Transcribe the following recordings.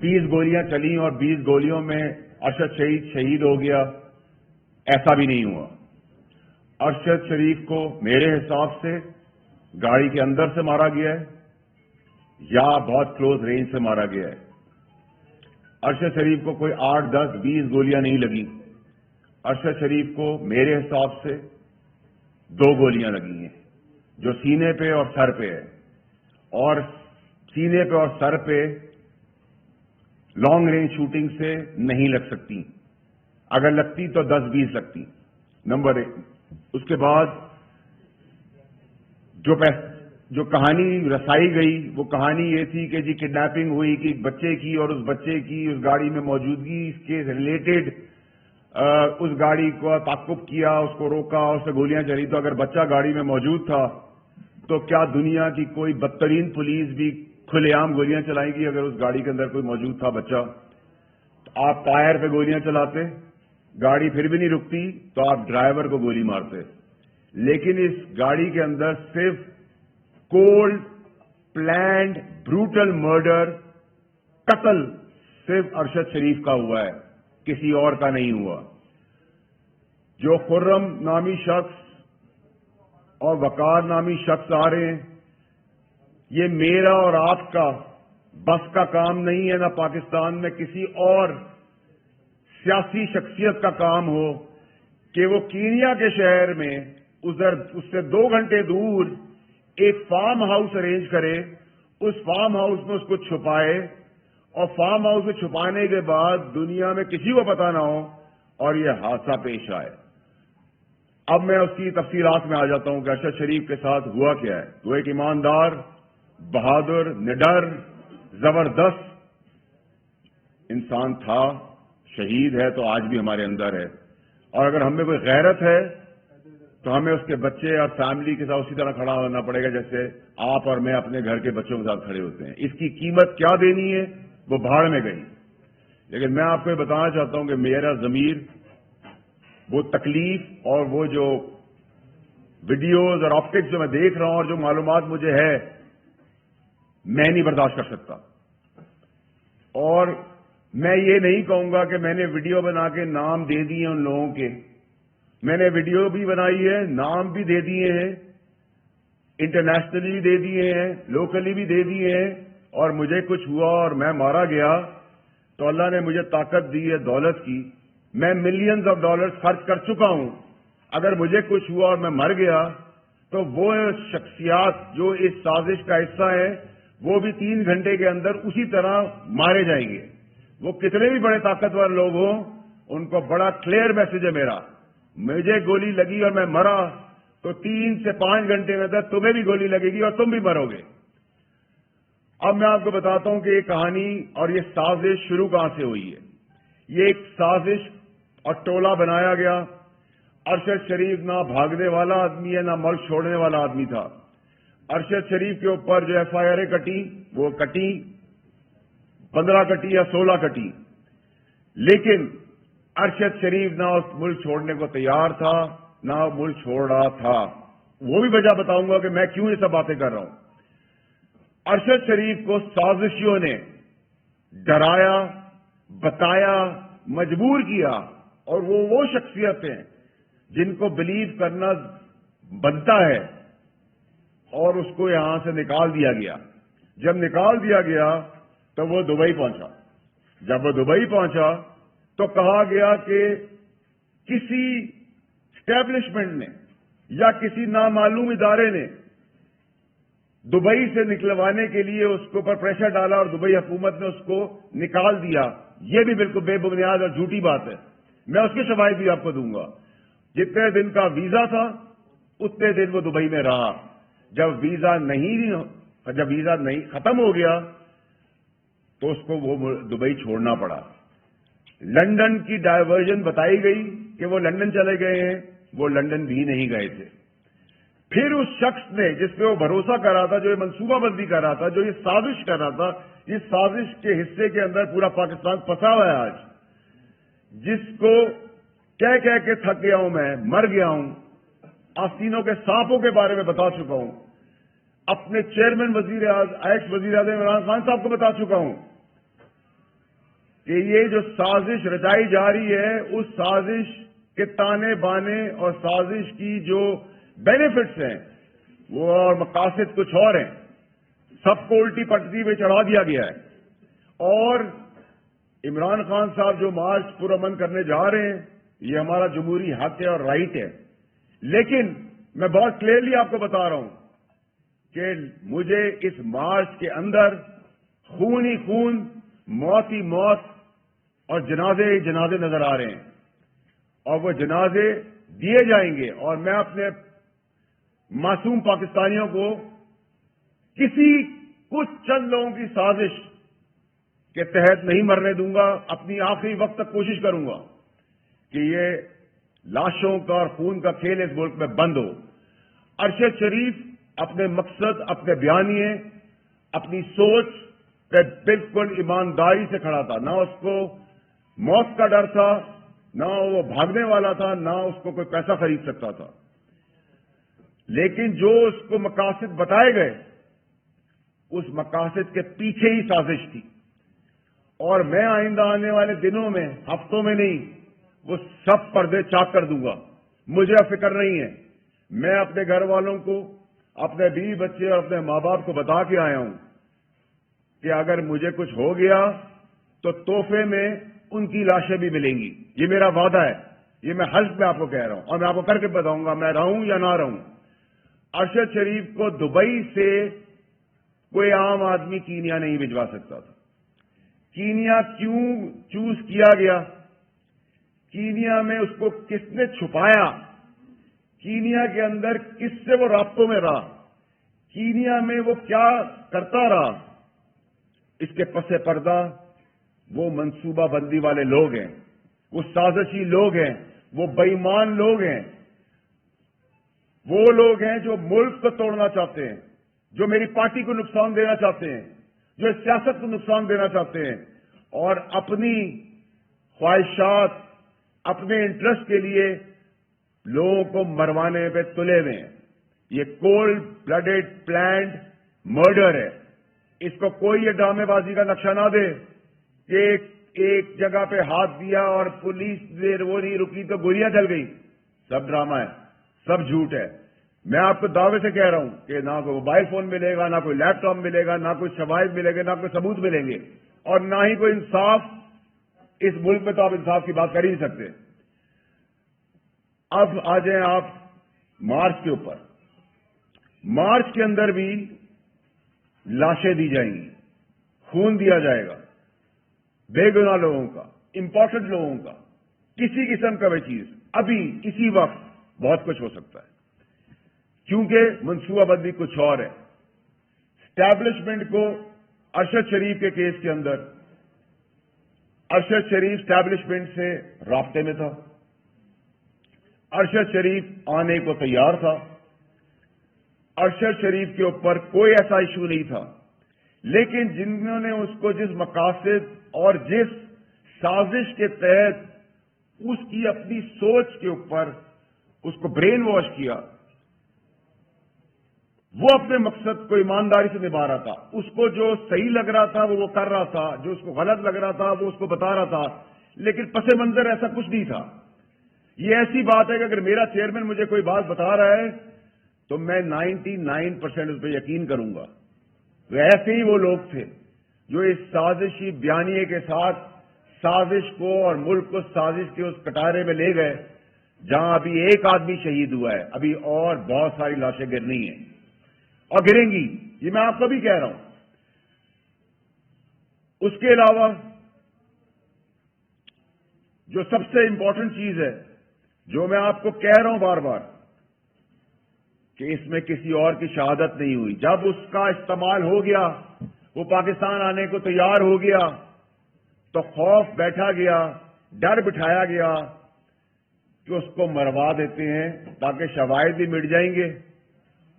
20 گولیاں چلیں اور 20 گولیوں میں ارشد شہید ہو گیا، ایسا بھی نہیں ہوا۔ ارشد شریف کو میرے حساب سے گاڑی کے اندر سے مارا گیا ہے یا بہت کلوز رینج سے مارا گیا ہے۔ ارشد شریف کو کوئی 8، 10، 20 گولیاں نہیں لگیں۔ ارشد شریف کو میرے حساب سے 2 گولیاں لگی ہیں، جو سینے پہ اور سر پہ ہے، اور سینے پہ اور سر پہ لانگ رینج شوٹنگ سے نہیں لگ سکتی، اگر لگتی تو 10-20 لگتی، نمبر 1۔ اس کے بعد جو کہانی رسائی گئی وہ کہانی یہ تھی کہ جی کڈنیپنگ ہوئی کہ بچے کی، اور اس بچے کی اس گاڑی میں موجودگی اس کے ریلیٹڈ اس گاڑی کو تعقب کیا، اس کو روکا، اس سے گولیاں چلی۔ تو اگر بچہ گاڑی میں موجود تھا تو کیا دنیا کی کوئی بدترین پولیس بھی کھلے عام گولیاں چلائے گی؟ اگر اس گاڑی کے اندر کوئی موجود تھا بچہ تو آپ ٹائر پہ گولیاں چلاتے، گاڑی پھر بھی نہیں رکتی تو آپ ڈرائیور کو گولی مارتے۔ لیکن اس گاڑی کے اندر صرف کولڈ پلانڈ بروٹل مرڈر، قتل صرف ارشد شریف کا ہوا ہے، کسی اور کا نہیں ہوا۔ جو خرم نامی شخص اور وقار نامی شخص آ رہے ہیں، یہ میرا اور آپ کا بس کا کام نہیں ہے، نہ پاکستان میں کسی اور سیاسی شخصیت کا کام ہو کہ وہ کینیا کے شہر میں اس سے 2 گھنٹے دور ایک فارم ہاؤس ارینج کرے، اس فارم ہاؤس میں اس کو چھپائے، اور فارم ہاؤس میں چھپانے کے بعد دنیا میں کسی کو پتا نہ ہو اور یہ حادثہ پیش آئے۔ اب میں اس کی تفصیلات میں آ جاتا ہوں کہ ارشد شریف کے ساتھ ہوا کیا ہے۔ وہ ایک ایماندار، بہادر، نڈر، زبردست انسان تھا، شہید ہے تو آج بھی ہمارے اندر ہے، اور اگر ہم میں کوئی غیرت ہے تو ہمیں اس کے بچے اور فیملی کے ساتھ اسی طرح کھڑا ہونا پڑے گا جیسے آپ اور میں اپنے گھر کے بچوں کے ساتھ کھڑے ہوتے ہیں۔ اس کی قیمت کیا دینی ہے وہ بھاڑ میں گئی، لیکن میں آپ کو یہ بتانا چاہتا ہوں کہ میرا ضمیر وہ تکلیف اور وہ جو ویڈیوز اور آپٹکس جو میں دیکھ رہا ہوں اور جو معلومات مجھے ہے، میں نہیں برداشت کر سکتا۔ اور میں یہ نہیں کہوں گا کہ میں نے ویڈیو بنا کے نام دے دیے ان لوگوں کے، میں نے ویڈیو بھی بنائی ہے، نام بھی دے دیے ہیں، انٹرنیشنلی بھی دے دیے ہیں، لوکلی بھی دے دیے ہیں، اور مجھے کچھ ہوا اور میں مارا گیا تو اللہ نے مجھے طاقت دی ہے دولت کی، میں ملینز آف ڈالرز خرچ کر چکا ہوں۔ اگر مجھے کچھ ہوا اور میں مر گیا تو وہ شخصیات جو اس سازش کا حصہ ہیں وہ بھی 3 گھنٹے کے اندر اسی طرح مارے جائیں گے۔ وہ کتنے بھی بڑے طاقتور لوگ ہوں، ان کو بڑا کلیئر میسج ہے میرا، مجھے گولی لگی اور میں مرا تو 3 سے 5 گھنٹے میں تمہیں بھی گولی لگے گی اور تم بھی مرو گے۔ اب میں آپ کو بتاتا ہوں کہ یہ کہانی اور یہ سازش شروع کہاں سے ہوئی ہے۔ یہ ایک سازش اور ٹولہ بنایا گیا۔ ارشد شریف نہ بھاگنے والا آدمی ہے نہ ملک چھوڑنے والا آدمی تھا۔ ارشد شریف کے اوپر جو ایف آئی آریں کٹی وہ کٹی، 15 کٹی یا 16 کٹی، لیکن ارشد شریف نہ اس ملک چھوڑنے کو تیار تھا نہ ملک چھوڑ رہا تھا۔ وہ بھی وجہ بتاؤں گا کہ میں کیوں یہ سب باتیں کر رہا ہوں۔ ارشد شریف کو سازشیوں نے ڈرایا، بتایا، مجبور کیا، اور وہ شخصیت ہیں جن کو بلیو کرنا بنتا ہے، اور اس کو یہاں سے نکال دیا گیا۔ جب نکال دیا گیا تو وہ دبئی پہنچا۔ جب وہ دبئی پہنچا تو کہا گیا کہ کسی اسٹیبلشمنٹ نے یا کسی نامعلوم ادارے نے دبئی سے نکلوانے کے لیے اس کے اوپر پریشر ڈالا اور دبئی حکومت نے اس کو نکال دیا۔ یہ بھی بالکل بے بنیاد اور جھوٹی بات ہے، میں اس کی شواہد بھی آپ کو دوں گا۔ جتنے دن کا ویزا تھا اتنے دن وہ دبئی میں رہا۔ جب ویزا نہیں ختم ہو گیا تو اس کو وہ دبئی چھوڑنا پڑا۔ لندن کی ڈائیورژن بتائی گئی کہ وہ لندن چلے گئے ہیں، وہ لندن بھی نہیں گئے تھے۔ پھر اس شخص نے جس پہ وہ بھروسہ کر رہا تھا، جو یہ منصوبہ بندی کر رہا تھا، جو یہ سازش کر رہا تھا، اس سازش کے حصے کے اندر پورا پاکستان پھنسا ہوا ہے آج، جس کو کہہ کے تھک گیا ہوں، میں مر گیا ہوں، آستینوں کے سانپوں کے بارے میں بتا چکا ہوں، اپنے چیئرمین ایکس وزیر اعظم عمران خان صاحب کو بتا چکا ہوں، کہ یہ جو سازش رچائی جا رہی ہے اس سازش کے تانے بانے اور سازش کی جو بینیفٹس ہیں وہ اور مقاصد کچھ اور ہیں، سب کو الٹی پٹری پہ چڑھا دیا گیا ہے۔ اور عمران خان صاحب جو مارچ پرامن کرنے جا رہے ہیں یہ ہمارا جمہوری حق ہے اور رائٹ ہے، لیکن میں بہت کلیئرلی آپ کو بتا رہا ہوں کہ مجھے اس مارچ کے اندر خون ہی خون، موت ہی موت اور جنازے ہی جنازے نظر آ رہے ہیں، اور وہ جنازے دیے جائیں گے، اور میں اپنے معصوم پاکستانیوں کو کسی کچھ چند لوگوں کی سازش کے تحت نہیں مرنے دوں گا۔ اپنی آخری وقت تک کوشش کروں گا کہ یہ لاشوں کا اور خون کا کھیل اس ملک میں بند ہو۔ ارشد شریف اپنے مقصد، اپنے بیانیے، اپنی سوچ پہ بالکل ایمانداری سے کھڑا تھا، نہ اس کو موت کا ڈر تھا، نہ وہ بھاگنے والا تھا، نہ اس کو کوئی پیسہ خرید سکتا تھا، لیکن جو اس کو مقاصد بتائے گئے اس مقاصد کے پیچھے ہی سازش تھی، اور میں آئندہ آنے والے دنوں میں، ہفتوں میں نہیں، وہ سب پردے چاک کر دوں گا۔ مجھے فکر نہیں ہے، میں اپنے گھر والوں کو، اپنے بیوی بچے اور اپنے ماں باپ کو بتا کے آیا ہوں کہ اگر مجھے کچھ ہو گیا تو تحفے میں ان کی لاشیں بھی ملیں گی، یہ میرا وعدہ ہے، یہ میں حلف میں آپ کو کہہ رہا ہوں، اور میں آپ کو کر کے بتاؤں گا میں رہوں یا نہ رہوں۔ ارشد شریف کو دبئی سے کوئی عام آدمی کینیا نہیں بھجوا سکتا تھا۔ کینیا کیوں چوز کیا گیا؟ کینیا میں اس کو کس نے چھپایا؟ کینیا کے اندر کس سے وہ رابطوں میں رہا؟ کینیا میں وہ کیا کرتا رہا؟ اس کے پس پردہ وہ منصوبہ بندی والے لوگ ہیں، وہ سازشی لوگ ہیں، وہ بے ایمان لوگ ہیں، وہ لوگ ہیں جو ملک کو توڑنا چاہتے ہیں، جو میری پارٹی کو نقصان دینا چاہتے ہیں، جو اس سیاست کو نقصان دینا چاہتے ہیں، اور اپنی خواہشات، اپنے انٹرسٹ کے لیے لوگوں کو مروانے پہ تلے ہوئے ہیں۔ یہ کولڈ بلڈڈ پلانڈ مرڈر ہے۔ اس کو کوئی یہ ڈرامے بازی کا نقشہ نہ دے کہ ایک جگہ پہ ہاتھ دیا اور پولیس وہ نہیں رکی تو گولیاں چل گئی، سب ڈرامہ ہے، سب جھوٹ ہے۔ میں آپ کو دعوے سے کہہ رہا ہوں کہ نہ کوئی موبائل فون ملے گا، نہ کوئی لیپ ٹاپ ملے گا، نہ کوئی شواہد ملے گا، نہ کوئی ثبوت ملیں گے، اور نہ ہی کوئی انصاف۔ اس ملک میں تو آپ انصاف کی بات کر ہی نہیں سکتے۔ اب آ جائیں آپ مارچ کے اوپر۔ مارچ کے اندر بھی لاشیں دی جائیں گی، خون دیا جائے گا، بے گناہ لوگوں کا، امپورٹنٹ لوگوں کا، کسی قسم کا بھی چیز ابھی اسی وقت بہت کچھ ہو سکتا ہے، کیونکہ منصوبہ بندی کچھ اور ہے۔ اسٹیبلشمنٹ کو ارشد شریف کے کیس کے اندر ارشد شریف اسٹیبلشمنٹ سے رابطے میں تھا، ارشد شریف آنے کو تیار تھا، ارشد شریف کے اوپر کوئی ایسا ایشو نہیں تھا، لیکن جنہوں نے اس کو جس مقاصد اور جس سازش کے تحت اس کی اپنی سوچ کے اوپر اس کو برین واش کیا، وہ اپنے مقصد کو ایمانداری سے نبھا رہا تھا۔ اس کو جو صحیح لگ رہا تھا وہ کر رہا تھا، جو اس کو غلط لگ رہا تھا وہ اس کو بتا رہا تھا، لیکن پس منظر ایسا کچھ نہیں تھا۔ یہ ایسی بات ہے کہ اگر میرا چیئرمین مجھے کوئی بات بتا رہا ہے تو میں 99% اس پہ یقین کروں گا۔ تو ایسے ہی وہ لوگ تھے جو اس سازشی بیانیے کے ساتھ سازش کو اور ملک کو سازش کے اس کٹارے میں لے گئے جہاں ابھی ایک آدمی شہید ہوا ہے، ابھی اور بہت ساری لاشیں گرنی ہیں اور گریں گی، یہ میں آپ کو بھی کہہ رہا ہوں۔ اس کے علاوہ جو سب سے امپورٹنٹ چیز ہے، جو میں آپ کو کہہ رہا ہوں بار بار، کہ اس میں کسی اور کی شہادت نہیں ہوئی۔ جب اس کا استعمال ہو گیا، وہ پاکستان آنے کو تیار ہو گیا، تو خوف بیٹھا گیا، ڈر بٹھایا گیا کہ اس کو مروا دیتے ہیں تاکہ شواہد بھی مٹ جائیں گے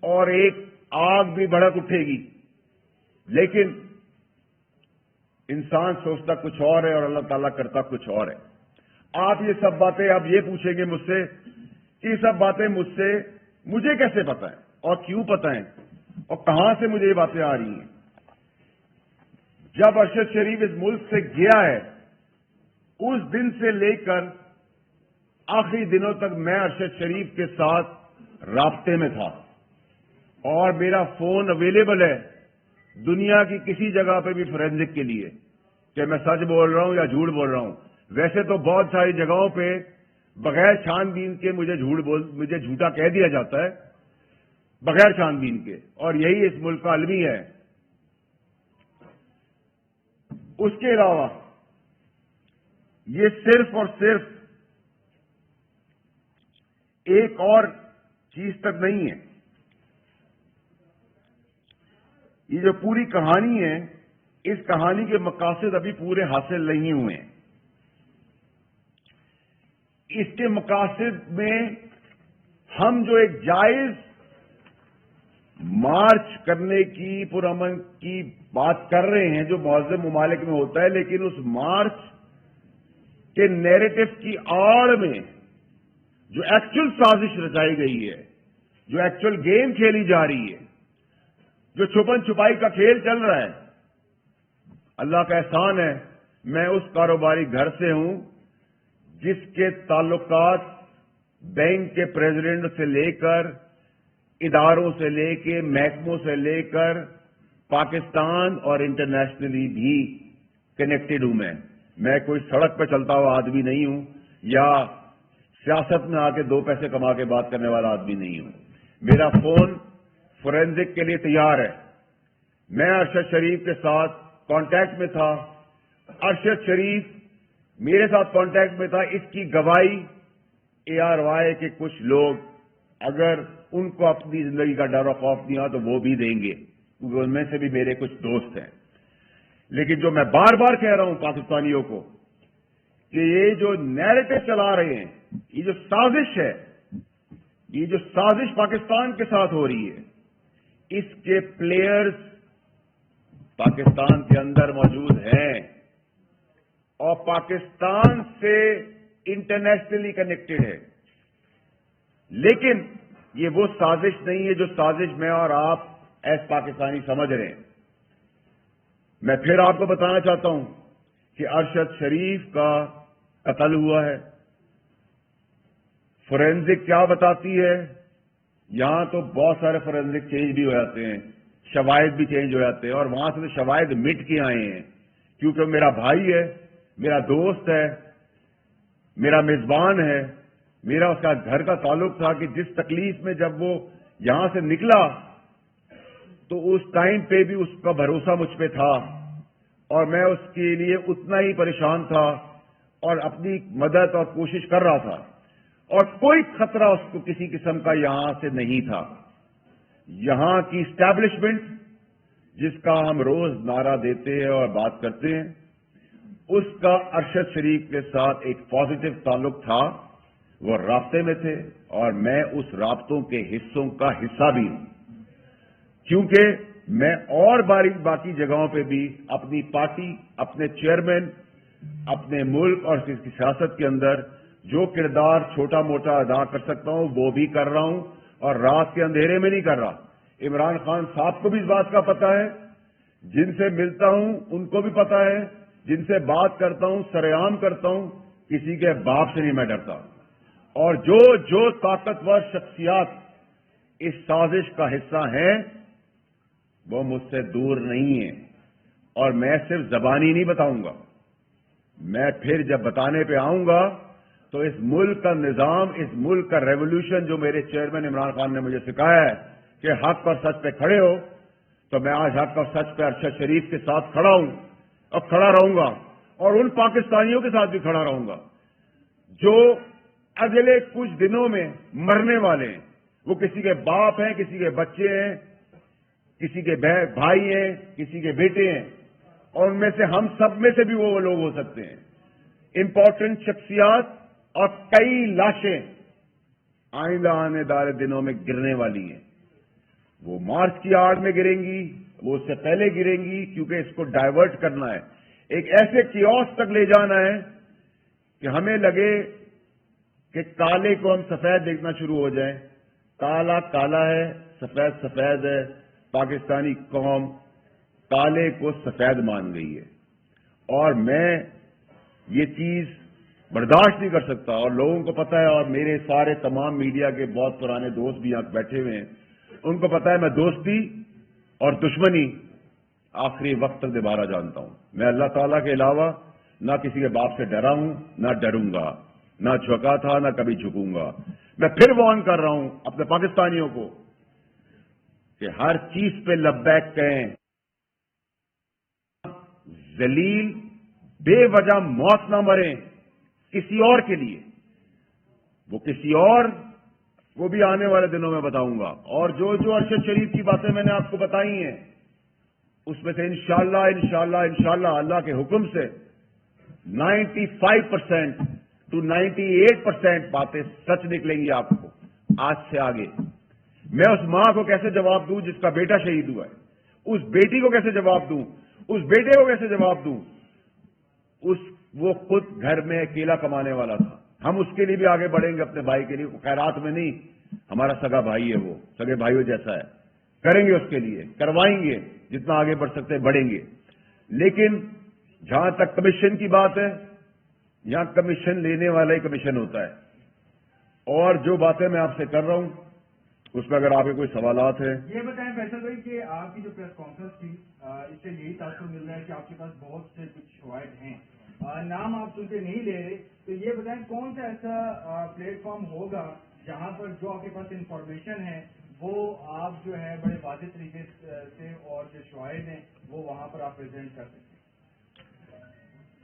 اور ایک آگ بھی بھڑک اٹھے گی۔ لیکن انسان سوچتا کچھ اور ہے اور اللہ تعالیٰ کرتا کچھ اور ہے۔ آپ یہ سب باتیں اب یہ پوچھیں گے مجھ سے کہ یہ سب باتیں مجھے کیسے پتہ ہے اور کیوں پتہ ہے اور کہاں سے مجھے یہ باتیں آ رہی ہیں؟ جب ارشد شریف اس ملک سے گیا ہے اس دن سے لے کر آخری دنوں تک میں ارشد شریف کے ساتھ رابطے میں تھا اور میرا فون اویلیبل ہے دنیا کی کسی جگہ پہ بھی فورینزک کے لیے کہ میں سچ بول رہا ہوں یا جھوٹ بول رہا ہوں. ویسے تو بہت ساری جگہوں پہ بغیر چھان بین کے مجھے جھوٹا کہہ دیا جاتا ہے بغیر چھان بین کے, اور یہی اس ملک کا المی ہے. اس کے علاوہ یہ صرف اور صرف ایک اور چیز تک نہیں ہے. یہ جو پوری کہانی ہے اس کہانی کے مقاصد ابھی پورے حاصل نہیں ہوئے ہیں. اس کے مقاصد میں ہم جو ایک جائز مارچ کرنے کی پرامن کی بات کر رہے ہیں جو معظم ممالک میں ہوتا ہے, لیکن اس مارچ کے نیریٹو کی آڑ میں جو ایکچوئل سازش رچائی گئی ہے, جو ایکچوئل گیم کھیلی جا رہی ہے, جو چھپن چھپائی کا کھیل چل رہا ہے, اللہ کا احسان ہے میں اس کاروباری گھر سے ہوں جس کے تعلقات بینک کے پریزیڈنٹ سے لے کر اداروں سے لے کے محکموں سے لے کر پاکستان اور انٹرنیشنلی بھی کنیکٹڈ ہوں. میں کوئی سڑک پہ چلتا ہوا آدمی نہیں ہوں یا سیاست میں آ کے دو پیسے کما کے بات کرنے والا آدمی نہیں ہوں. میرا فون فورینزک کے لیے تیار ہے. میں ارشد شریف کے ساتھ کانٹیکٹ میں تھا, ارشد شریف میرے ساتھ کانٹیکٹ میں تھا. اس کی گواہی ARY کے کچھ لوگ اگر ان کو اپنی زندگی کا ڈر و خوف نہیں آ تو وہ بھی دیں گے, کیونکہ ان میں سے بھی میرے کچھ دوست ہیں. لیکن جو میں بار بار کہہ رہا ہوں پاکستانیوں کو کہ یہ جو نیریٹو چلا رہے ہیں, یہ جو سازش ہے, یہ جو سازش پاکستان کے ساتھ ہو رہی ہے, اس کے پلیئرز پاکستان کے اندر موجود ہیں اور پاکستان سے انٹرنیشنلی کنیکٹڈ ہے. لیکن یہ وہ سازش نہیں ہے جو سازش میں اور آپ ایس پاکستانی سمجھ رہے ہیں. میں پھر آپ کو بتانا چاہتا ہوں کہ ارشد شریف کا قتل ہوا ہے. فورینزک کیا بتاتی ہے؟ یہاں تو بہت سارے فورینزک چینج بھی ہو جاتے ہیں, شواہد بھی چینج ہو جاتے ہیں, اور وہاں سے تو شواہد مٹ کے آئے ہیں کیونکہ میرا بھائی ہے, میرا دوست ہے, میرا میزبان ہے, میرا اس کا گھر کا تعلق تھا کہ جس تکلیف میں جب وہ یہاں سے نکلا تو اس ٹائم پہ بھی اس کا بھروسہ مجھ پہ تھا اور میں اس کے لیے اتنا ہی پریشان تھا اور اپنی مدد اور کوشش کر رہا تھا, اور کوئی خطرہ اس کو کسی قسم کا یہاں سے نہیں تھا. یہاں کی اسٹیبلشمنٹ جس کا ہم روز نعرہ دیتے ہیں اور بات کرتے ہیں, اس کا ارشد شریف کے ساتھ ایک پازیٹو تعلق تھا. وہ رابطے میں تھے اور میں اس رابطوں کے حصوں کا حصہ بھی ہوں, کیونکہ میں اور باقی جگہوں پہ بھی اپنی پارٹی, اپنے چیئرمین, اپنے ملک اور اس کی سیاست کے اندر جو کردار چھوٹا موٹا ادا کر سکتا ہوں وہ بھی کر رہا ہوں, اور رات کے اندھیرے میں نہیں کر رہا. عمران خان صاحب کو بھی اس بات کا پتہ ہے, جن سے ملتا ہوں ان کو بھی پتہ ہے, جن سے بات کرتا ہوں سرعام کرتا ہوں, کسی کے باپ سے نہیں میں ڈرتا. اور جو طاقتور شخصیات اس سازش کا حصہ ہیں وہ مجھ سے دور نہیں ہیں, اور میں صرف زبانی نہیں بتاؤں گا, میں پھر جب بتانے پہ آؤں گا تو اس ملک کا نظام, اس ملک کا ریولوشن جو میرے چیئرمین عمران خان نے مجھے سکھایا ہے کہ حق اور سچ پہ کھڑے ہو, تو میں آج حق اور سچ پہ ارشد شریف کے ساتھ کھڑا ہوں اور کھڑا رہوں گا, اور ان پاکستانیوں کے ساتھ بھی کھڑا رہوں گا جو اگلے کچھ دنوں میں مرنے والے ہیں. وہ کسی کے باپ ہیں, کسی کے بچے ہیں, کسی کے بھائی ہیں, کسی کے بیٹے ہیں, اور ان میں سے ہم سب میں سے بھی وہ لوگ ہو سکتے ہیں. امپورٹنٹ شخصیات اور کئی لاشیں آئندہ آنے والے دنوں میں گرنے والی ہیں. وہ مارچ کی آڑ میں گریں گی, وہ اس سے پہلے گریں گی, کیونکہ اس کو ڈائیورٹ کرنا ہے, ایک ایسے کیوس تک لے جانا ہے کہ ہمیں لگے کہ کالے کو ہم سفید دیکھنا شروع ہو جائیں. کالا کالا ہے, سفید سفید ہے. پاکستانی قوم کالے کو سفید مان گئی ہے, اور میں یہ چیز برداشت نہیں کر سکتا. اور لوگوں کو پتا ہے، اور میرے سارے تمام میڈیا کے بہت پرانے دوست بھی یہاں بیٹھے ہوئے ہیں، ان کو پتا ہے میں دوستی اور دشمنی آخری وقت تک نبھانا جانتا ہوں. میں اللہ تعالیٰ کے علاوہ نہ کسی کے باپ سے ڈرا ہوں، نہ ڈروں گا، نہ جھکا تھا، نہ کبھی جھکوں گا. میں پھر وارن کر رہا ہوں اپنے پاکستانیوں کو کہ ہر چیز پہ لبیک کہیں، ذلیل بے وجہ موت نہ مریں کسی اور کے لیے. وہ کسی اور وہ بھی آنے والے دنوں میں بتاؤں گا. اور جو ارشد شریف کی باتیں میں نے آپ کو بتائی ہیں، اس میں سے انشاءاللہ اللہ کے حکم سے 95% to 98% باتیں سچ نکلیں گی آپ کو آج سے آگے. میں اس ماں کو کیسے جواب دوں جس کا بیٹا شہید ہوا ہے؟ اس بیٹی کو کیسے جواب دوں؟ اس بیٹے کو کیسے جواب دوں؟ وہ خود گھر میں اکیلا کمانے والا تھا. ہم اس کے لیے بھی آگے بڑھیں گے، اپنے بھائی کے لیے. خیرات میں نہیں، ہمارا سگا بھائی ہے، وہ سگے بھائیوں جیسا ہے. کریں گے اس کے لیے، کروائیں گے، جتنا آگے بڑھ سکتے ہیں بڑھیں گے. لیکن جہاں تک کمیشن کی بات ہے، یہاں کمیشن لینے والا ہی کمیشن ہوتا ہے. اور جو باتیں میں آپ سے کر رہا ہوں اس میں اگر آپ کے کوئی سوالات ہیں. یہ بتائیں فیصل بھائی کہ آپ کی جو پریس کانفرنس تھی، اس سے یہی تاثر مل رہا ہے کہ آپ کے پاس بہت سے کچھ شواہد ہیں، نام آپ سن کے نہیں لے رہے، تو یہ بتائیں کون سا ایسا پلیٹ فارم ہوگا جہاں پر جو آپ کے پاس انفارمیشن ہے وہ آپ جو ہے بڑے واضح طریقے سے، اور جو شواہد ہیں وہ وہاں پر آپ پریزنٹ کر سکتے ہیں؟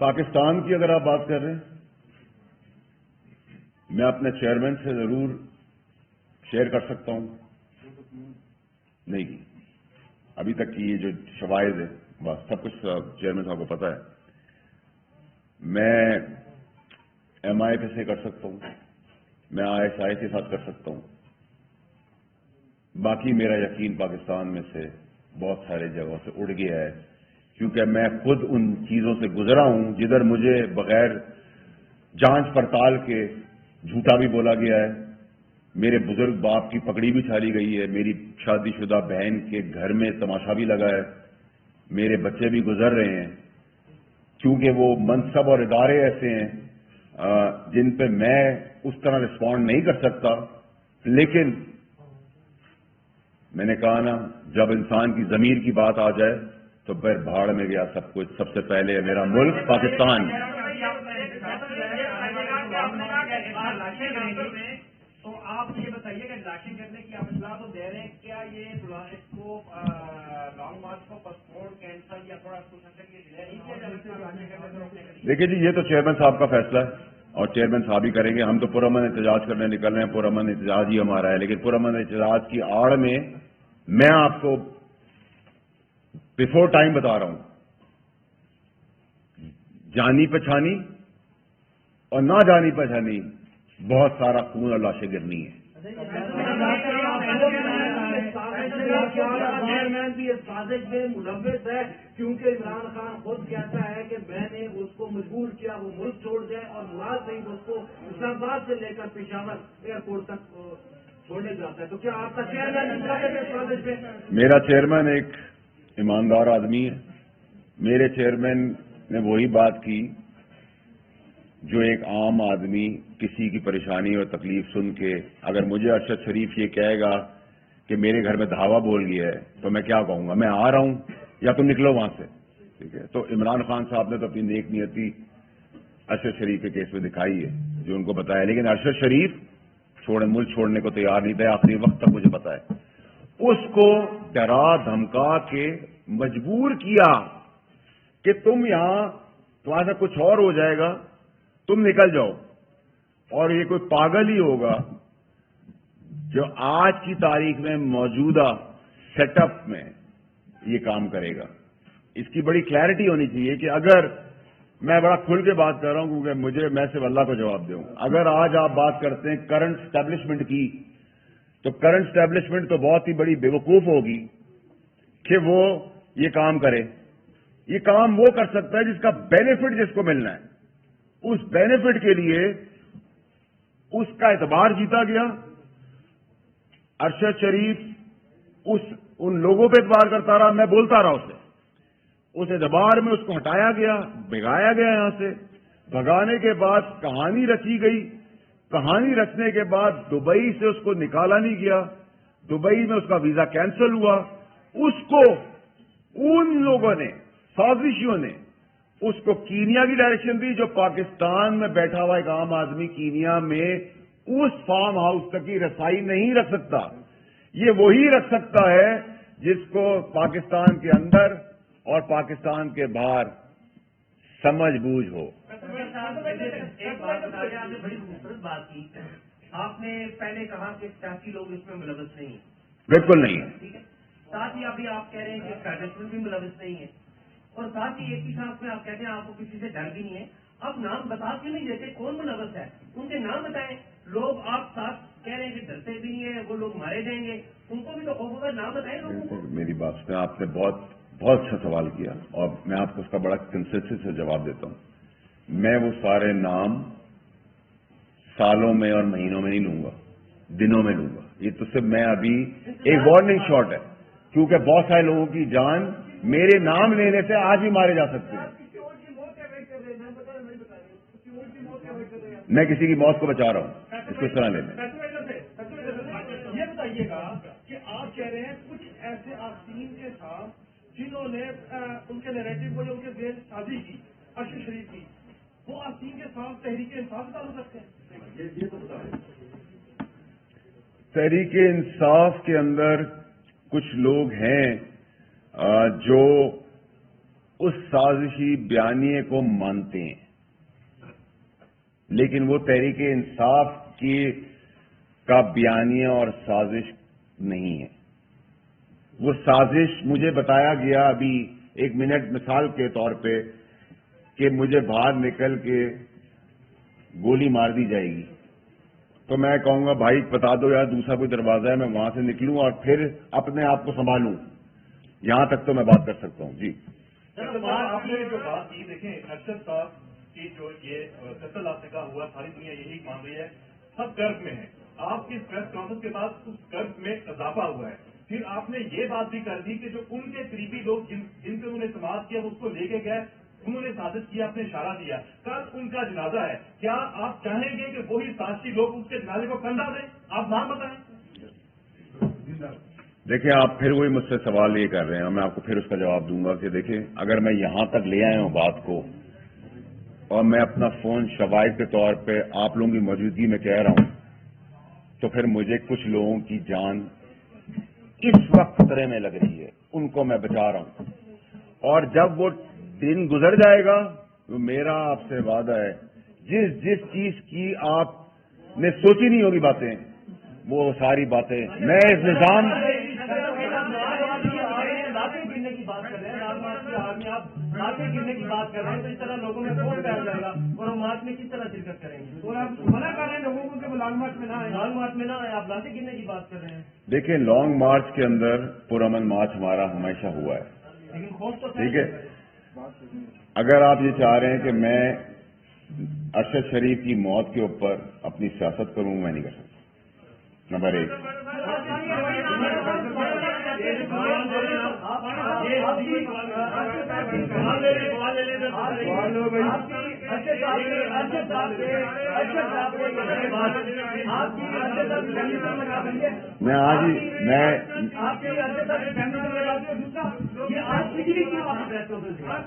پاکستان کی اگر آپ بات کر رہے ہیں، میں اپنے چیئرمین سے ضرور شیئر کر سکتا ہوں. نہیں، ابھی تک کی یہ جو شواہد ہے بس سب کچھ چیئرمین صاحب کو پتا ہے. میں ایم آئی سے کر سکتا ہوں، میں ISI کے ساتھ کر سکتا ہوں. باقی میرا یقین پاکستان میں سے بہت سارے جگہوں سے اڑ گیا ہے، کیونکہ میں خود ان چیزوں سے گزرا ہوں جدھر مجھے بغیر جانچ پڑتال کے جھوٹا بھی بولا گیا ہے. میرے بزرگ باپ کی پگڑی بھی چھالی گئی ہے، میری شادی شدہ بہن کے گھر میں تماشا بھی لگا ہے، میرے بچے بھی گزر رہے ہیں، کیونکہ وہ منصب اور ادارے ایسے ہیں جن پہ میں اس طرح رسپونڈ نہیں کر سکتا. لیکن میں نے کہا نا، جب انسان کی ضمیر کی بات آ جائے تو پھر بھاڑ میں گیا سب کچھ. سب سے پہلے میرا ملک پاکستان. تو آپ یہ بتائیے کہ لاشیں کرنے کی آپ اطلاع تو دے رہے ہیں، کیا یہ اس کو لانگ مارچ کو پاسپورٹ کینسل یا تھوڑا دیکھیے جی، یہ تو چیئرمین صاحب کا فیصلہ ہے اور چیئرمین صاحب ہی کریں گے. ہم تو پرامن احتجاج کرنے نکل رہے ہیں، پرامن احتجاج ہی ہمارا ہے. لیکن پرامن احتجاج کی آڑ میں میں آپ کو بیفور ٹائم بتا رہا ہوں، جانی پہچانی اور نہ جانی پہچانی بہت سارا خون اور لاشیں گرنی ہے. چیئرمین بھی اس سازش میں ملوث ہے، کیونکہ عمران خان خود کہتا ہے کہ میں نے اس کو مجبور کیا وہ ملک چھوڑ جائے، اور نواز شریف اس کو اسلام آباد سے لے کر پشاور ایئرپورٹ تک چھوڑنے جاتا ہے. تو کیا آپ کا چیئرمین سازش میں؟ میرا چیئرمین ایک ایماندار آدمی ہے. میرے چیئرمین نے وہی بات کی جو ایک عام آدمی کسی کی پریشانی اور تکلیف سن کے، اگر مجھے ارشد شریف یہ کہے گا کہ میرے گھر میں دھاوا بول گیا ہے تو میں کیا کہوں گا؟ میں آ رہا ہوں یا تم نکلو وہاں سے. ٹھیک ہے، تو عمران خان صاحب نے تو اپنی نیک نیتی ارشد شریف کے کیس میں دکھائی ہے جو ان کو بتایا. لیکن ارشد شریف ملک چھوڑنے کو تیار نہیں تھا آخری وقت تک، مجھے پتا ہے. اس کو ڈرا دھمکا کے مجبور کیا کہ تم یہاں تمہارے ساتھ کچھ اور ہو جائے گا، تم نکل جاؤ. اور یہ کوئی پاگل ہی ہوگا جو آج کی تاریخ میں موجودہ سیٹ اپ میں یہ کام کرے گا. اس کی بڑی کلیئرٹی ہونی چاہیے کہ اگر میں بڑا کھل کے بات کر رہا ہوں کیونکہ میں صرف اللہ کو جواب دوں. اگر آج آپ بات کرتے ہیں کرنٹ اسٹیبلشمنٹ کی، تو کرنٹ اسٹیبلشمنٹ تو بہت ہی بڑی بیوقوف ہوگی کہ وہ یہ کام کرے. یہ کام وہ کر سکتا ہے جس کا بینیفٹ جس کو ملنا ہے. اس بینیفٹ کے لیے اس کا اعتبار جیتا گیا. ارشد شریف ان لوگوں پہ اعتبار کرتا رہا، میں بولتا رہا اسے، اس اعتبار میں اس کو ہٹایا گیا، بھگایا گیا یہاں سے. بھگانے کے بعد کہانی رچی گئی. کہانی رچنے کے بعد دبئی سے اس کو نکالا نہیں گیا, دبئی میں اس کا ویزا کینسل ہوا. اس کو ان لوگوں نے, سازشیوں نے اس کو کینیا کی ڈائریکشن دی, جو پاکستان میں بیٹھا ہوا ایک عام آدمی کینیا میں اس فارم ہاؤس تک کی رسائی نہیں رکھ سکتا. یہ وہی رکھ سکتا ہے جس کو پاکستان کے اندر اور پاکستان کے باہر سمجھ بوجھ ہو. ایک بات بتائیے, آپ نے بڑی خوبصورت بات کی. آپ نے پہلے کہا کہ سیاسی لوگ اس میں ملوث نہیں ہیں. بالکل نہیں ہے. ٹھیک ہے. ساتھ ہی ابھی آپ کہہ رہے ہیں کہ اسٹیبلشمنٹ بھی ملوث نہیں ہے, اور ساتھ ہی ایک ہی ساتھ میں آپ کہتے ہیں آپ کو کسی سے ڈر بھی نہیں ہے. اب نام بتا کیوں نہیں دیتے کون ملوث ہے؟ ان کے نام بتائیں. لوگ آپ ساتھ کہہ رہے ہیں کہ ڈرتے بھی نہیں ہیں, وہ لوگ مارے جائیں گے, ان کو بھی تو خوف ہوگا. نام بتائیں لوگوں کو. میری بات سے آپ نے بہت اچھا سوال کیا, اور میں آپ کو اس کا بڑا کنسسٹنسی سے جواب دیتا ہوں. میں وہ سارے نام سالوں میں اور مہینوں میں نہیں لوں گا, دنوں میں لوں گا. یہ تو صرف میں ابھی ایک وارننگ شاٹ ہے, کیونکہ بہت سارے لوگوں کی جان میرے نام لینے سے آج بھی مارے جا سکتے ہیں. میں کسی کی موت کو بچا رہا ہوں, اس کو اس طرح لے لیں. یہ بتائیے گا کہ آپ کہہ رہے ہیں کچھ ایسے آسین کے ساتھ جنہوں نے ان کے نیریٹو کو جو ان کے دل شادی کی ارشد شریف کی, وہ آسین کے ساتھ تحریک انصاف تعلق رکھتے ہیں. یہ تو بتائیں. تحریک انصاف کے اندر کچھ لوگ ہیں جو اس سازشی بیانیے کو مانتے ہیں, لیکن وہ تحریک انصاف کا بیانیہ اور سازش نہیں ہے. وہ سازش مجھے بتایا گیا ابھی ایک منٹ مثال کے طور پہ کہ مجھے باہر نکل کے گولی مار دی جائے گی, تو میں کہوں گا بھائی بتا دو یار دوسرا کوئی دروازہ ہے, میں وہاں سے نکلوں اور پھر اپنے آپ کو سنبھالوں. یہاں تک تو میں بات کر سکتا ہوں. جی آپ نے جو بات کی, دیکھیں ارشد صاحب کی جو یہ قتل آپ نے کہا ہوا, ساری دنیا یہی مان رہی ہے, سب کرب میں ہے. آپ کی پریس کانفرنس کے بعد اس کرب میں اضافہ ہوا ہے. پھر آپ نے یہ بات بھی کر دی کہ جو ان کے قریبی لوگ جن پہ انہوں نے سماعت کیا اس کو لے کے گئے, انہوں نے سازش کیا, آپ نے اشارہ دیا. کل ان کا جنازہ ہے, کیا آپ چاہیں گے کہ وہی سازشی لوگ اس کے جنازے کو کندھا دیں؟ آپ نام بتائیں. دیکھیں آپ پھر وہی مجھ سے سوال یہ کر رہے ہیں, میں آپ کو پھر اس کا جواب دوں گا کہ دیکھیں اگر میں یہاں تک لے آیا ہوں بات کو, اور میں اپنا فون شواہد کے طور پہ آپ لوگوں کی موجودگی میں کہہ رہا ہوں, تو پھر مجھے کچھ لوگوں کی جان اس وقت خطرے میں لگ رہی ہے, ان کو میں بچا رہا ہوں. اور جب وہ دن گزر جائے گا تو میرا آپ سے وعدہ ہے جس چیز کی آپ نے سوچی نہیں ہوگی باتیں, وہ ساری باتیں میں اس نظام گرنے کی بات کر رہے ہیں, لال مارچ کی آرمی آپ لاٹیں گرنے کی بات کر رہے ہیں, تو اس طرح لوگوں میں کون پہ جائے گا اور ہم مارچ میں کس طرح شرکت کریں گے؟ اور آپ منع کر رہے ہیں لوگوں کو کہ وہ لال مارچ میں نہ آئے. لال مارچ میں نہ آئے, آپ لاٹیں گرنے کی بات کر رہے ہیں. دیکھیں لانگ مارچ کے اندر پرامن مارچ ہمارا ہمیشہ ہوا ہے, لیکن خوف تو ٹھیک ہے. اگر آپ یہ چاہ رہے ہیں کہ میں ارشد شریف کی موت کے اوپر اپنی سیاست کروں, میں نہیں کر سکتا. نمبر 1. میں آج ہی آپ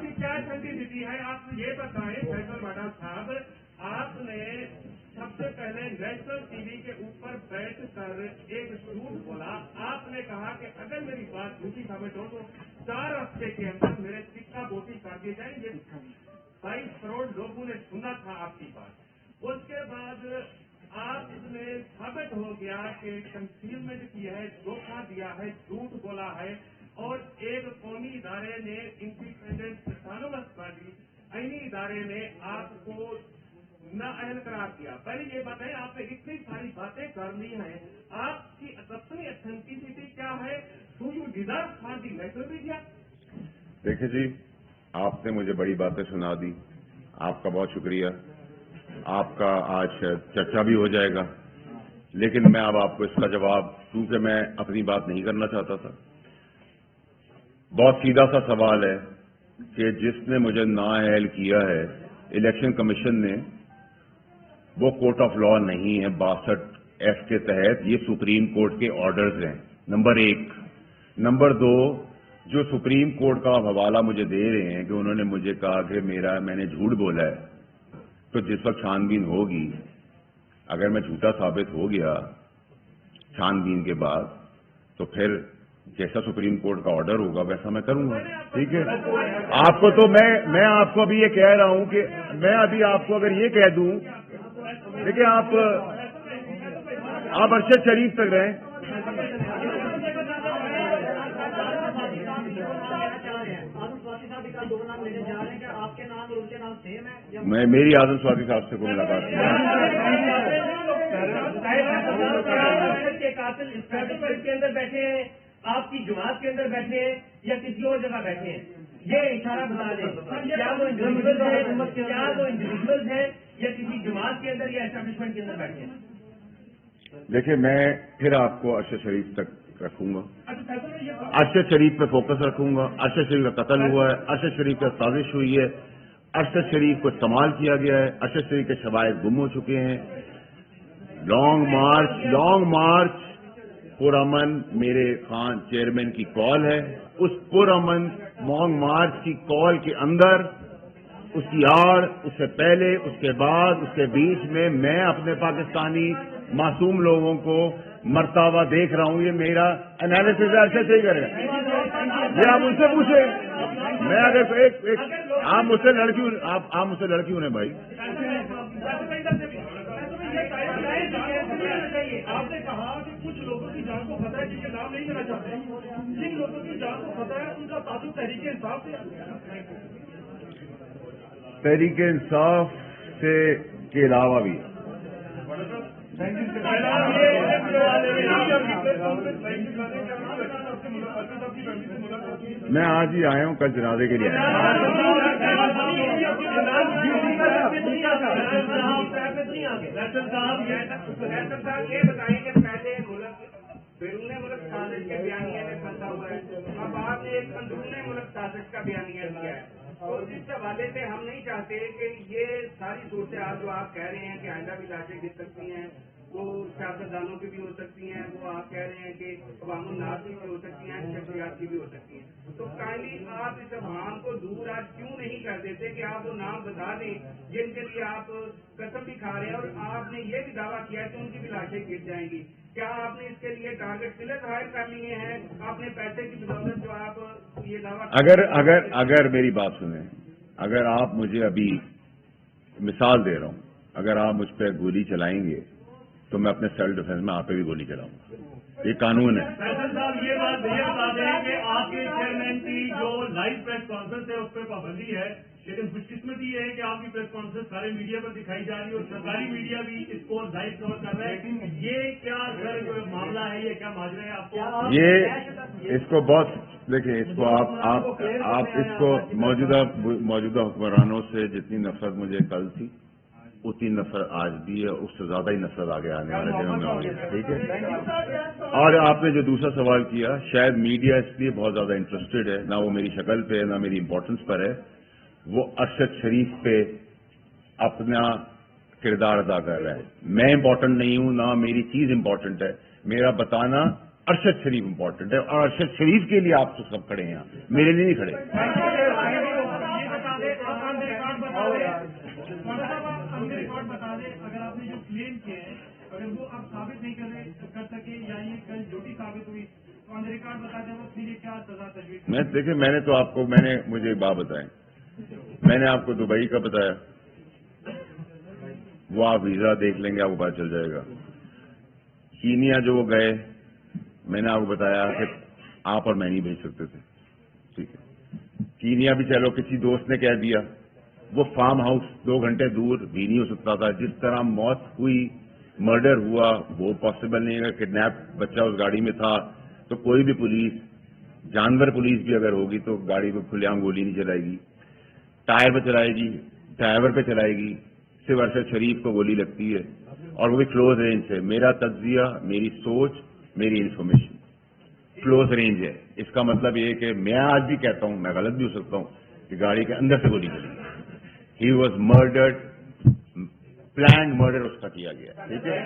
کی کیا سینسٹیوٹی ہے, آپ یہ بتائیں فیصل باڈا صاحب, آپ نے سب سے پہلے نیشنل ٹی وی کے اوپر بیٹھ کر ایک جھوٹ بولا. آپ نے کہا کہ اگر میری بات جھوٹی ثابت ہو تو 4 ہفتے کے اندر میرے سکہ بوٹی کر دیے جائیں گے. 22 کروڑ لوگوں نے سنا تھا آپ کی بات. اس کے بعد آپ نے ثابت ہو گیا کہ کنسیلمنٹ کی ہے, دھوکہ دیا ہے, جھوٹ بولا ہے, اور ایک قومی ادارے نے انڈیپینڈنٹ اٹانومس باڈی آئینی ادارے نے آپ کو نااہل قرار دیا. پہلے یہ بتائیں, آپ نے اتنی ساری باتیں کر لی ہیں, آپ کی اپنی اتھینٹسٹی کیا ہے؟ Do you deserve for the national media? دیکھیں جی, آپ نے مجھے بڑی باتیں سنا دی, آپ کا بہت شکریہ. آپ کا آج چرچا بھی ہو جائے گا, لیکن میں اب آپ کو اس کا جواب, کیونکہ میں اپنی بات نہیں کرنا چاہتا تھا. بہت سیدھا سا سوال ہے کہ جس نے مجھے نااہل کیا ہے الیکشن کمیشن نے وہ کورٹ آف لا نہیں ہے 62F کے تحت، یہ سپریم کورٹ کے آرڈرز ہیں، نمبر 1۔ نمبر 2، جو سپریم کورٹ کا حوالہ مجھے دے رہے ہیں کہ انہوں نے مجھے کہا کہ میں نے جھوٹ بولا ہے، تو جس وقت چھان بین ہوگی، اگر میں جھوٹا ثابت ہو گیا چھان بین کے بعد، تو پھر جیسا سپریم کورٹ کا آرڈر ہوگا ویسا میں کروں گا، ٹھیک ہے؟ آپ کو تو میں آپ کو ابھی یہ کہہ رہا ہوں کہ میں ابھی آپ کو اگر یہ کہہ دوں، دیکھیں آپ ارشد شریف تک رہیں، میری اعظم سوادی صاحب سے کوئی ملاقات نہیں۔ کے اندر بیٹھے ہیں، آپ کی جماعت کے اندر بیٹھے ہیں یا کسی اور جگہ بیٹھے ہیں، یہ اشارہ بتا دیں کیا وہ انڈیویجول ہیں یا کسی جماعت کے اندر یا اسٹیبلشمنٹ کے اندر بیٹھے ہیں؟ دیکھیں میں پھر آپ کو ارشد شریف تک رکھوں گا، ارشد شریف پہ فوکس رکھوں گا۔ ارشد شریف کا قتل ہوا ہے، ارشد شریف کا سازش ہوئی ہے، ارشد شریف کو استعمال کیا گیا ہے، ارشد شریف کے شواہد گم ہو چکے ہیں۔ لانگ مارچ پرامن میرے خان چیئرمین کی کال ہے، اس پرامن لانگ مارچ کی کال کے اندر اس کی آڑ، اس سے پہلے، اس کے بعد، اس کے بیچ میں اپنے پاکستانی معصوم لوگوں کو مرتا ہوا دیکھ رہا ہوں۔ یہ میرا انالیسس ارشد صحیح کرے گا، یہ آپ ان سے پوچھیں۔ میں اگر آپ مجھ سے لڑکی ہونے بھائی، آپ نے کہا کہ کچھ لوگوں کی جان کو خطرہ ہے جن کے نام نہیں لینا چاہتے، جن لوگوں کی جان کو خطرہ ہے ان کا تعلق تحریک انصاف سے، تحریک انصاف سے کے علاوہ بھی میں آج ہی آیا ہوں، کل جنازے کے لیے آیا ہوں۔ یہ بتائیں کہ پہلے بیرون ملک سازش کے بیانیے میں پھنسا ہوا ہے، اب آپ نے ایک اندرون ملک سازش کا بیانیہ دیا ہے، اور اس حوالے سے ہم نہیں چاہتے کہ یہ ساری صورتحال جو آپ کہہ رہے ہیں کہ آئندہ بھی لاشیں گر سکتی ہیں، وہ سیاستدانوں کی بھی ہو سکتی ہیں، وہ آپ کہہ رہے ہیں کہ عوام الناس کی بھی ہو سکتی ہیں، شخصیات کی بھی ہو سکتی ہیں، تو کائنڈلی آپ اس ابہام کو دور آج کیوں نہیں کر دیتے کہ آپ وہ نام بتا دیں جن کے لیے آپ قسم بھی کھا رہے ہیں، اور آپ نے یہ بھی دعویٰ کیا ہے کہ ان کی بھی لاشیں گر جائیں گی؟ کیا آپ نے اس کے لیے ٹارگیٹ قلعہ ظاہر کر لیے ہیں اپنے پیسے کی بدولت جو آپ یہ دعویٰ؟ اگر میری بات سنیں، اگر آپ مجھے ابھی مثال دے رہا ہوں، اگر آپ مجھ پہ گولی چلائیں گے تو میں اپنے سیلف ڈیفینس میں آپ پہ بھی گولی چلاؤں گا، یہ قانون ہے۔ فیصل صاحب یہ بات بتا دیں کہ آپ کے چیئرمین کی جو لائیو پریس کانفرنس ہے اس پہ پابندی ہے، لیکن خوش قسمتی یہ ہے کہ آپ کی پریس کانفرنس سارے میڈیا پر دکھائی جا رہی ہے اور سرکاری میڈیا بھی اس کو لائیو کور کر رہا ہے، یہ کیا سر جو معاملہ ہے، یہ کیا ماجرا ہے آپ کو؟ یہ اس کو بہت دیکھیں، اس کو آپ اس کو موجودہ حکمرانوں سے جتنی نفرت مجھے کل تھی اتنی نفرت آج بھی ہے، اس سے زیادہ ہی نفرت آگے آنے والے دنوں میں ہوگی، ٹھیک ہے؟ اور آپ نے جو دوسرا سوال کیا، شاید میڈیا اس لیے بہت زیادہ انٹرسٹڈ ہے، نہ وہ میری شکل پہ نہ میری امپورٹنس پر ہے، وہ ارشد شریف پہ اپنا کردار ادا کر رہا ہے۔ میں امپورٹنٹ نہیں ہوں، نہ میری چیز امپورٹنٹ ہے، میرا بتانا ارشد شریف امپورٹنٹ ہے، اور ارشد شریف کے لیے آپ تو سب کھڑے ہیں، میرے لیے نہیں کھڑے۔ بتا دیں اگر آپ نے جو کلیم کیے ہیں اگر وہ آپ ثابت نہیں کر سکے یا یہ کل جھوٹی ثابت ہوئی تو آن ریکارڈ بتا دیں وہ پھر کیا سزا تجویز؟ دیکھیں میں نے تو آپ کو مجھے ایک بات بتائیں، میں نے آپ کو دبئی کا بتایا، وہ آپ ویزا دیکھ لیں گے آپ کو پتا چل جائے گا۔ کینیا جو وہ گئے، میں نے آپ کو بتایا کہ آپ اور میں نہیں بھیج سکتے تھے، ٹھیک ہے؟ کینیا بھی چلو کسی دوست نے کہہ دیا، وہ فارم ہاؤس 2 گھنٹے دور بھی نہیں ہو سکتا تھا، جس طرح موت ہوئی، مرڈر ہوا، وہ پاسبل نہیں ہے۔ کڈنیپ بچہ اس گاڑی میں تھا، تو کوئی بھی پولیس، جانور پولیس بھی اگر ہوگی تو گاڑی پہ کھلے عام گولی نہیں چلائے گی، ٹائر پہ چلائے گی، ڈرائیور پہ چلائے گی، صرف ارشد شریف کو گولی لگتی ہے، اور وہ بھی کلوز رینج سے۔ میرا تجزیہ، میری سوچ، میری انفارمیشن کلوز رینج ہے۔ اس کا مطلب یہ کہ میں آج بھی کہتا ہوں، میں غلط بھی ہو سکتا ہوں، کہ گاڑی کے اندر سے گولی چلی، he was murdered, planned murder اس کا کیا گیا. ٹھیک ہے,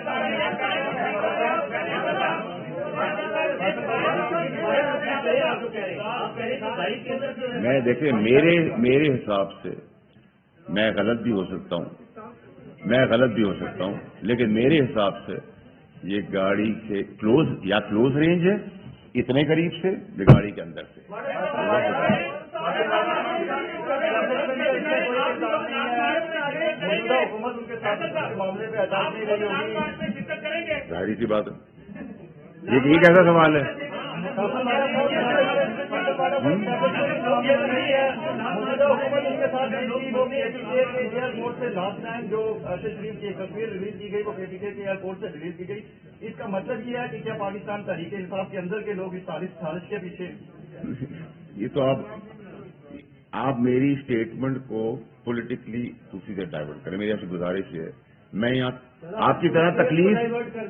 میں دیکھیں میرے حساب سے میں غلط بھی ہو سکتا ہوں, لیکن میرے حساب سے یہ گاڑی کے کلوز رینج ہے, اتنے قریب سے یہ گاڑی کے اندر سے. ظاہری سی بات ہے, یہ کیسا سوال ہے؟ لاسٹ ٹائم جو ارشد شریف کی تصویر ریلیز کی گئی وہ کے کے ایئرپورٹ سے ریلیز کی گئی, اس کا مطلب یہ ہے کہ کیا پاکستان تحریک انصاف کے اندر کے لوگ اس سازش کے پیچھے؟ یہ تو آپ میری اسٹیٹمنٹ کو پولیٹیکلی دوسری سے ڈائیورٹ کریں. میری آپ سے گزارش ہے, میں یہاں آپ کی طرح تکلیف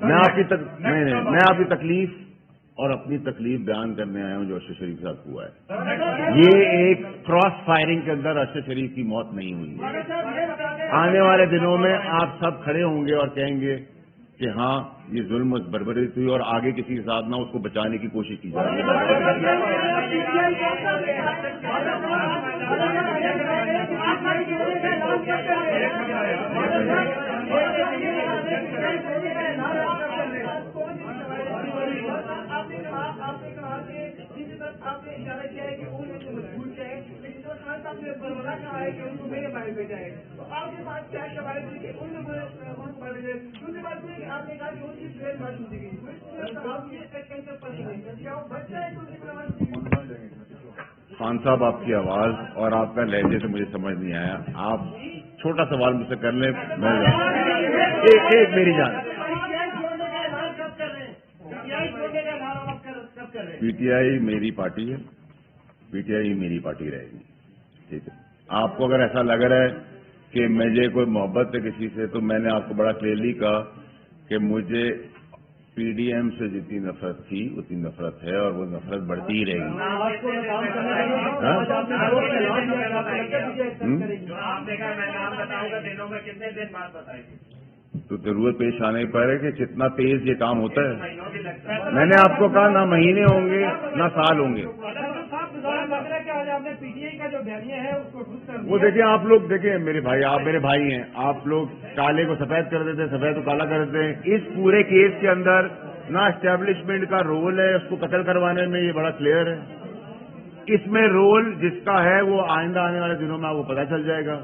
میں آپ کی تکلیف اور اپنی تکلیف بیان کرنے آیا ہوں جو ارشد شریف کے ساتھ ہوا ہے. یہ ایک کراس فائرنگ کے اندر ارشد شریف کی موت نہیں ہوئی ہے. آنے والے دنوں میں آپ سب کھڑے ہوں گے اور کہیں گے کہ ہاں یہ ظلم بربری تھی اور آگے کسی کے ساتھ نہ اس کو بچانے کی کوشش کی جائے. خان صاحب, آپ کی آواز اور آپ کا لہجے سے مجھے سمجھ نہیں آیا. آپ چھوٹا سوال مجھ سے کر لیں. ایک میری جان, پی ٹی آئی میری پارٹی ہے, پی ٹی آئی میری پارٹی رہے گی. ٹھیک ہے, آپ کو اگر ایسا لگ رہا ہے کہ مجھے کوئی محبت ہے کسی سے, تو میں نے آپ کو بڑا کلیئرلی کہا کہ مجھے پی ڈی ایم سے جتنی نفرت تھی اتنی نفرت ہے اور وہ نفرت بڑھتی ہی رہے گی. تو ضرورت پیش آنے پر ہے کہ جتنا تیز یہ کام ہوتا ہے. میں نے آپ کو کہا نہ مہینے ہوں گے نہ سال ہوں گے. وہ دیکھیں آپ لوگ, دیکھیں میرے بھائی, آپ میرے بھائی ہیں, آپ لوگ کالے کو سفید کر دیتے ہیں, سفید کو کالا کر دیتے ہیں. اس پورے کیس کے اندر نہ اسٹیبلشمنٹ کا رول ہے اس کو قتل کروانے میں, یہ بڑا کلیئر ہے. اس میں رول جس کا ہے وہ آئندہ آنے والے دنوں میں آپ کو پتہ چل جائے گا.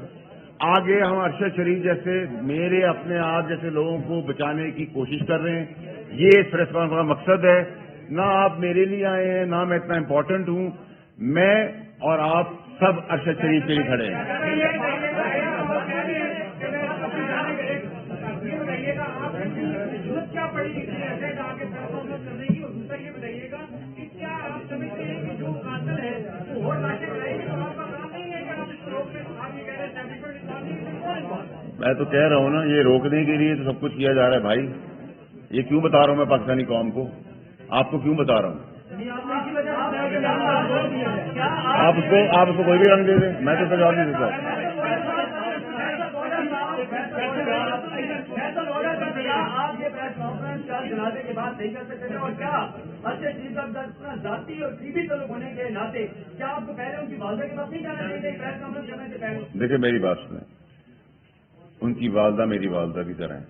آگے ہم ارشد شریف جیسے میرے اپنے آپ جیسے لوگوں کو بچانے کی کوشش کر رہے ہیں. یہ اس پریس کانفرنس کا مقصد ہے. نہ آپ میرے لیے آئے ہیں نہ میں اتنا امپورٹنٹ ہوں. میں اور آپ سب ارشد شریف کے لیے کھڑے ہیں. میں تو کہہ رہا ہوں نا, یہ روکنے کے لیے تو سب کچھ کیا جا رہا ہے بھائی. یہ کیوں بتا رہا ہوں میں پاکستانی قوم کو, آپ کو کیوں بتا رہا ہوں؟ آپ اس کو کوئی بھی رنگ دے دیں, میں تو جواب نہیں دیتا. آپ یہ پریس کانفرنس جنازے کے بعد نہیں کر سکتے تھے, اور کیا ارشد شریف کا ذاتی اور ٹی وی تعلق ہونے کے ناطے کیا آپ کو پہلے ان کی والدہ کے پاس نہیں جانا چاہیے پریس کانفرنس کرنے سے پہلے؟ دیکھیں میری بات سنیں, ان کی والدہ میری والدہ کی طرح ہے.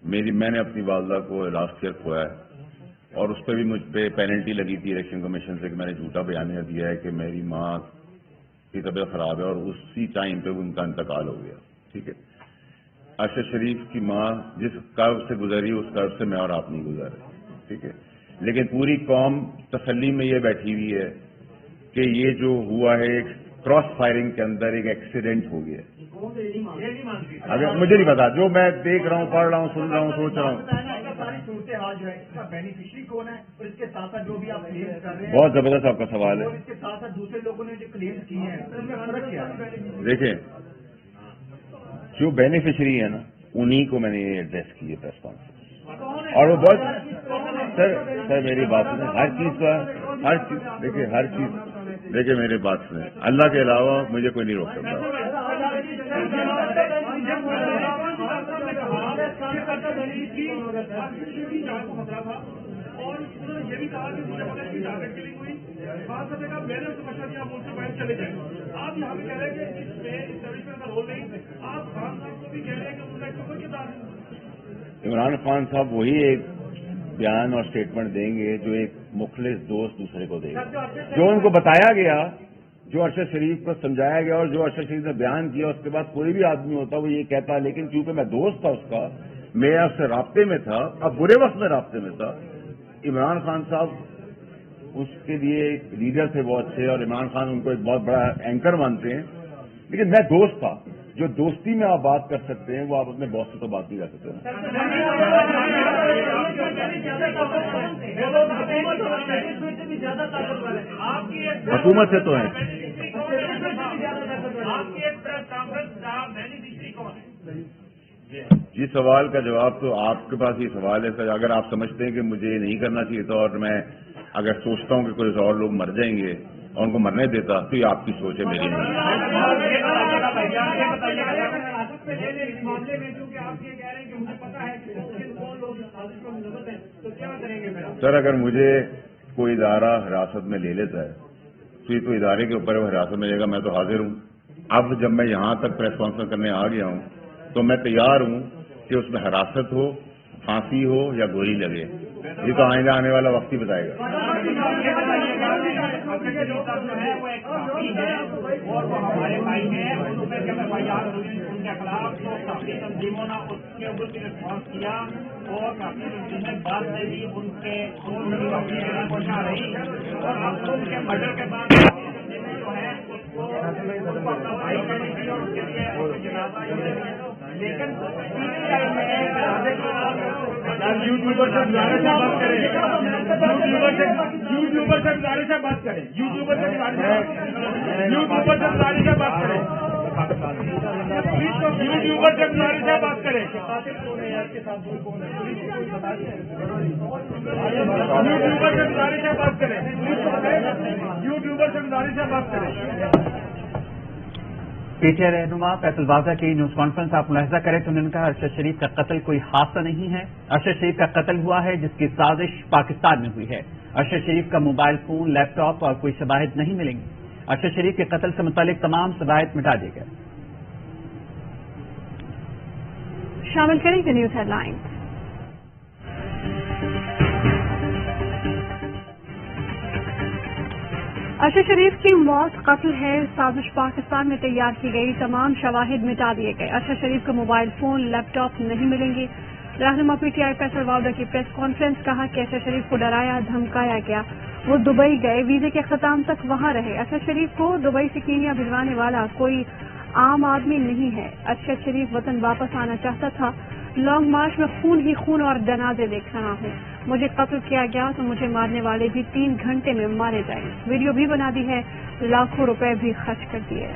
میں نے اپنی والدہ کو لاسٹ ایئر کھویا ہے, اور اس پہ بھی مجھ پہ پینلٹی لگی تھی الیکشن کمیشن سے کہ میں نے جھوٹا بیانیہ دیا ہے کہ میری ماں کی طبیعت خراب ہے, اور اسی ٹائم پہ ان کا انتقال ہو گیا. ٹھیک ہے, ارشد شریف کی ماں جس کرب سے گزری اس کرب سے میں اور آپ نہیں گزرے. ٹھیک ہے, لیکن پوری قوم تسلی میں یہ بیٹھی ہوئی ہے کہ یہ جو ہوا ہے ایک کراس فائرنگ کے اندر ایک ایکسیڈنٹ ہو گیا. اگر مجھے نہیں پتا, جو میں دیکھ رہا ہوں, پڑھ رہا ہوں, سن رہا ہوں, سوچ رہا ہوں. صورتحال جو ہے اس کا بینیفیشری کون ہے, اور اس کے ساتھ ساتھ جو بھی آپ کلیم کر رہے ہیں, بہت زبردست آپ کا سوال ہے. اس کے ساتھ ساتھ دوسرے لوگوں نے جو کلیم کیے ہیں اس میں فرق کیا ہے؟ دیکھیں, جو بینیفیشری ہے نا انہی کو میں نے یہ ایڈریس کی ہے پریس کانفرنس, اور وہ بہت سر میری بات سنیں, ہر چیز کا ہر چیز دیکھیں, ہر چیز دیکھیں میری بات سنیں, اللہ کے علاوہ مجھے کوئی نہیں روک سکتا. اور انہوں نے یہ بھی کہا کہ مجھے پتا ہے کہ ٹارگیٹ کلنگ ہوئی بات کرنے کا میں نے اس کو مشورہ دیا آپ ملک سے باہر چلے جائیں. آپ یہاں پہ کہہ رہے ہیں کہ اس میں اسٹیبلشمنٹ کا رول نہیں, آپ خان صاحب کو بھی کہہ رہے ہیں کہ انہوں نے کفر کے دار. عمران خان صاحب وہی ایک بیان اور اسٹیٹمنٹ دیں گے جو ایک مخلص دوست دوسرے کو دے گا, جو ان کو بتایا گیا, جو ارشد شریف کو سمجھایا گیا اور جو ارشد شریف نے بیان کیا. اس کے بعد کوئی بھی آدمی ہوتا وہ یہ کہتا, لیکن کیونکہ میں دوست تھا اس کا, میں اس سے رابطے میں تھا, اب برے وقت میں رابطے میں تھا. عمران خان صاحب اس کے لیے ایک لیڈر تھے بہت اچھے, اور عمران خان ان کو ایک بہت بڑا اینکر مانتے ہیں, لیکن میں دوست تھا. جو دوستی میں آپ بات کر سکتے ہیں وہ آپ اپنے باس سے تو بات نہیں کر سکتے. حکومت سے تو ہیں. جی سوال کا جواب تو آپ کے پاس یہ سوال ہے سر. اگر آپ سمجھتے ہیں کہ مجھے یہ نہیں کرنا چاہیے تھا, اور میں اگر سوچتا ہوں کہ کوئی اور لوگ مر جائیں گے اور ان کو مرنے دیتا, تو یہ آپ کی سوچ ہے, میری نہیں. سر اگر مجھے کوئی ادارہ حراست میں لے لیتا ہے تو یہ تو ادارے کے اوپر وہ حراست میں لے گا, میں تو حاضر ہوں. اب جب میں یہاں تک پریس کانفرنس کرنے آ گیا ہوں تو میں تیار ہوں کہ اس میں حراست ہو, پھانسی ہو یا گولی لگے. یہ تو آئندہ آنے والا وقت ہی بتائے گا. اور وہ ہمارے بھائی ہیں, ان کے خلاف تو کافی تنظیموں نے اس کے اوپر رسپانس کیا, اور کافی تنظیمیں بعد میں بھی ان کے اپنی جگہ پہنچا رہی, اور اب ان کے مرڈر کے بعد جو ہے اس کو کارروائی کرنی تھی اور اس کے لیے لیکن یوٹیوبر سے گزارش سے بات کریں, یوٹیوبر سے گزارش سے بات کریں, یوٹیوبر سے گزارش سے بات کریں, یوٹیوبر سے گزارش سے بات کریں, یوٹیوبر سے گزارش سے بات کریں, یوٹیوبر سے گزارش سے بات کریں, یوٹیوبر سے گزارش سے بات کریں. پی ٹی آئی رہنما فیصل واضح کی نیوز کانفرنس آپ ملاحظہ کریں تو انہوں نے کہا ارشد شریف کا قتل کوئی حادثہ نہیں ہے. ارشد شریف کا قتل ہوا ہے جس کی سازش پاکستان میں ہوئی ہے. ارشد شریف کا موبائل فون, لیپ ٹاپ اور کوئی شواہد نہیں ملیں گے. ارشد شریف کے قتل سے متعلق تمام شواہد مٹا دیے گئے. شامل کریں گے نیوز ہیڈ لائن. ارشد شریف کی موت قتل ہے, سازش پاکستان میں تیار کی گئی, تمام شواہد مٹا دیے گئے. ارشد شریف کا موبائل فون, لیپ ٹاپ نہیں ملیں گے. رہنما پی ٹی آئی فیصل واؤڈا کی پریس کانفرنس, کہا کہ ارشد شریف کو ڈرایا دھمکایا گیا, وہ دبئی گئے, ویزے کے اختتام تک وہاں رہے. ارشد شریف کو دبئی سے کینیا بھجوانے والا کوئی عام آدمی نہیں ہے. ارشد شریف وطن واپس آنا چاہتا تھا. لانگ مارچ میں خون ہی خون اور جنازے دیکھ رہا ہوں. مجھے قتل کیا گیا تو مجھے مارنے والے بھی 3 گھنٹے میں مارے جائیں. ویڈیو بھی بنا دی ہے, لاکھوں روپے بھی خرچ کر دیے.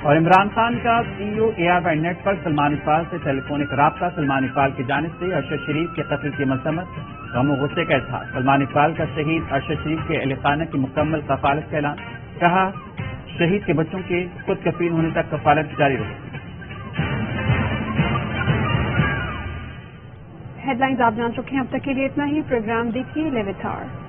اور عمران خان کا سی او اے آر وائی نیٹ پر سلمان اقبال سے ٹیلی فونک رابطہ. سلمان اقبال کی جانب سے ارشد شریف کے قتل کی مذمت, غم و غصے کا اظہار. سلمان اقبال کا شہید ارشد شریف کے اہل خانہ کی مکمل کفالت کا اعلان. کہا شہید کے بچوں کے خود کفیل ہونے تک کفالت جاری رہے. ہیڈ لائنز آپ جان چکے ہیں, اب تک کے لیے اتنا ہی. پروگرام دیکھیے لیو اٹ ہارڈ.